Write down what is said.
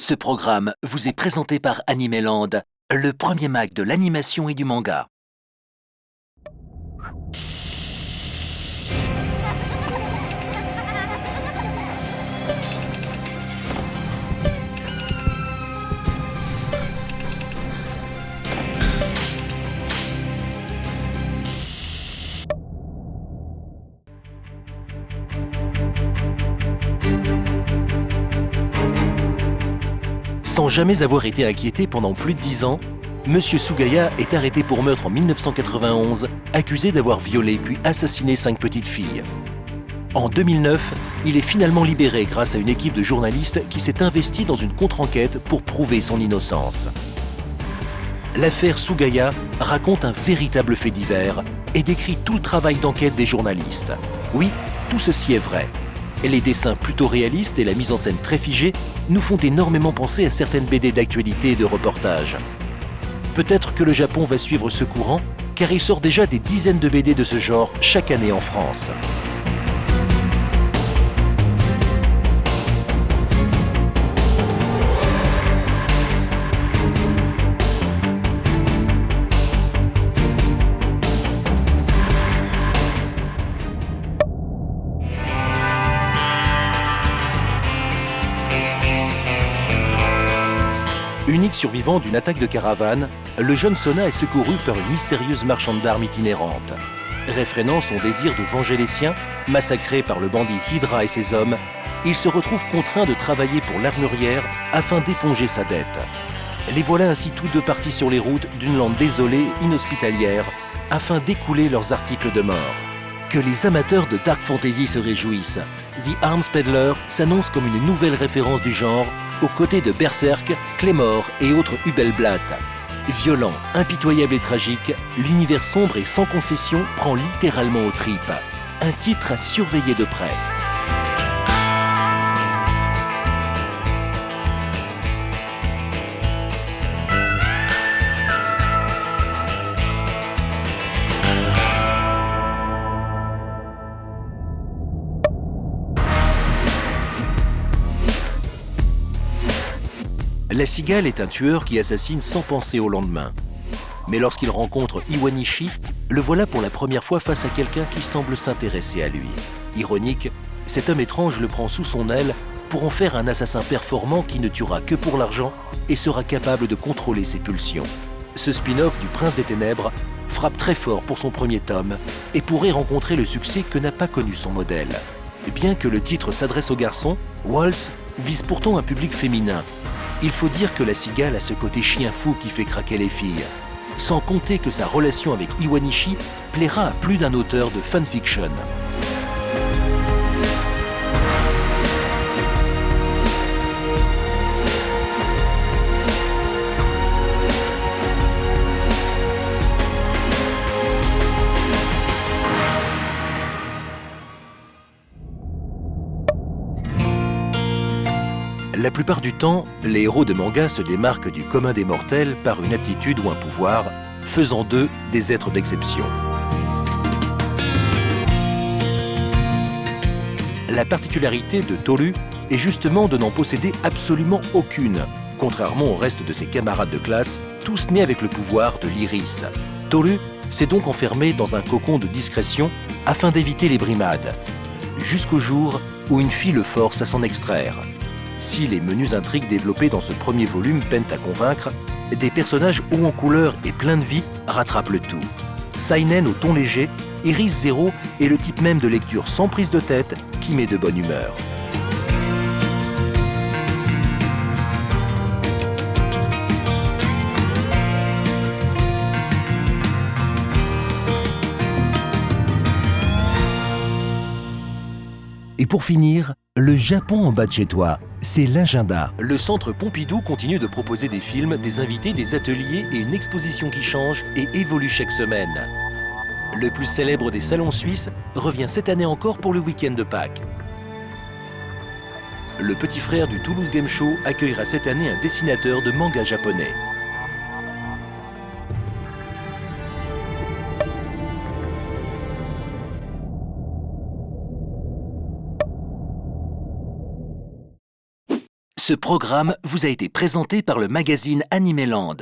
Ce programme vous est présenté par Animeland, le premier mag de l'animation et du manga. Sans jamais avoir été inquiété pendant plus de 10 ans, Monsieur Sugaya est arrêté pour meurtre en 1991, accusé d'avoir violé puis assassiné 5 petites filles. En 2009, il est finalement libéré grâce à une équipe de journalistes qui s'est investie dans une contre-enquête pour prouver son innocence. L'affaire Sugaya raconte un véritable fait divers et décrit tout le travail d'enquête des journalistes. Oui, tout ceci est vrai. Les dessins plutôt réalistes et la mise en scène très figée nous font énormément penser à certaines BD d'actualité et de reportage. Peut-être que le Japon va suivre ce courant, car il sort déjà des dizaines de BD de ce genre chaque année en France. Unique survivant d'une attaque de caravane, le jeune Sona est secouru par une mystérieuse marchande d'armes itinérante. Réfrénant son désir de venger les siens, massacré par le bandit Hydra et ses hommes, il se retrouve contraint de travailler pour l'armurière afin d'éponger sa dette. Les voilà ainsi tous deux partis sur les routes d'une lande désolée et inhospitalière afin d'écouler leurs articles de mort. Que les amateurs de Dark Fantasy se réjouissent. The Arms Peddler s'annonce comme une nouvelle référence du genre, aux côtés de Berserk, Claymore et autres Hubelblatt. Violent, impitoyable et tragique, l'univers sombre et sans concession prend littéralement aux tripes. Un titre à surveiller de près. La cigale est un tueur qui assassine sans penser au lendemain. Mais lorsqu'il rencontre Iwanishi, le voilà pour la première fois face à quelqu'un qui semble s'intéresser à lui. Ironique, cet homme étrange le prend sous son aile pour en faire un assassin performant qui ne tuera que pour l'argent et sera capable de contrôler ses pulsions. Ce spin-off du Prince des Ténèbres frappe très fort pour son premier tome et pourrait rencontrer le succès que n'a pas connu son modèle. Bien que le titre s'adresse aux garçons, Waltz vise pourtant un public féminin. Il faut dire que la cigale a ce côté chien fou qui fait craquer les filles. Sans compter que sa relation avec Iwanishi plaira à plus d'un auteur de fanfiction. La plupart du temps, les héros de manga se démarquent du commun des mortels par une aptitude ou un pouvoir, faisant d'eux des êtres d'exception. La particularité de Toru est justement de n'en posséder absolument aucune, contrairement au reste de ses camarades de classe, tous nés avec le pouvoir de l'iris. Toru s'est donc enfermé dans un cocon de discrétion afin d'éviter les brimades, jusqu'au jour où une fille le force à s'en extraire. Si les menues intrigues développées dans ce premier volume peinent à convaincre, des personnages hauts en couleur et pleins de vie rattrapent le tout. Seinen au ton léger, Iris Zero est le type même de lecture sans prise de tête qui met de bonne humeur. Et pour finir, le Japon en bas de chez toi, c'est l'agenda. Le Centre Pompidou continue de proposer des films, des invités, des ateliers et une exposition qui change et évolue chaque semaine. Le plus célèbre des salons suisses revient cette année encore pour le week-end de Pâques. Le petit frère du Toulouse Game Show accueillera cette année un dessinateur de manga japonais. Ce programme vous a été présenté par le magazine Animeland.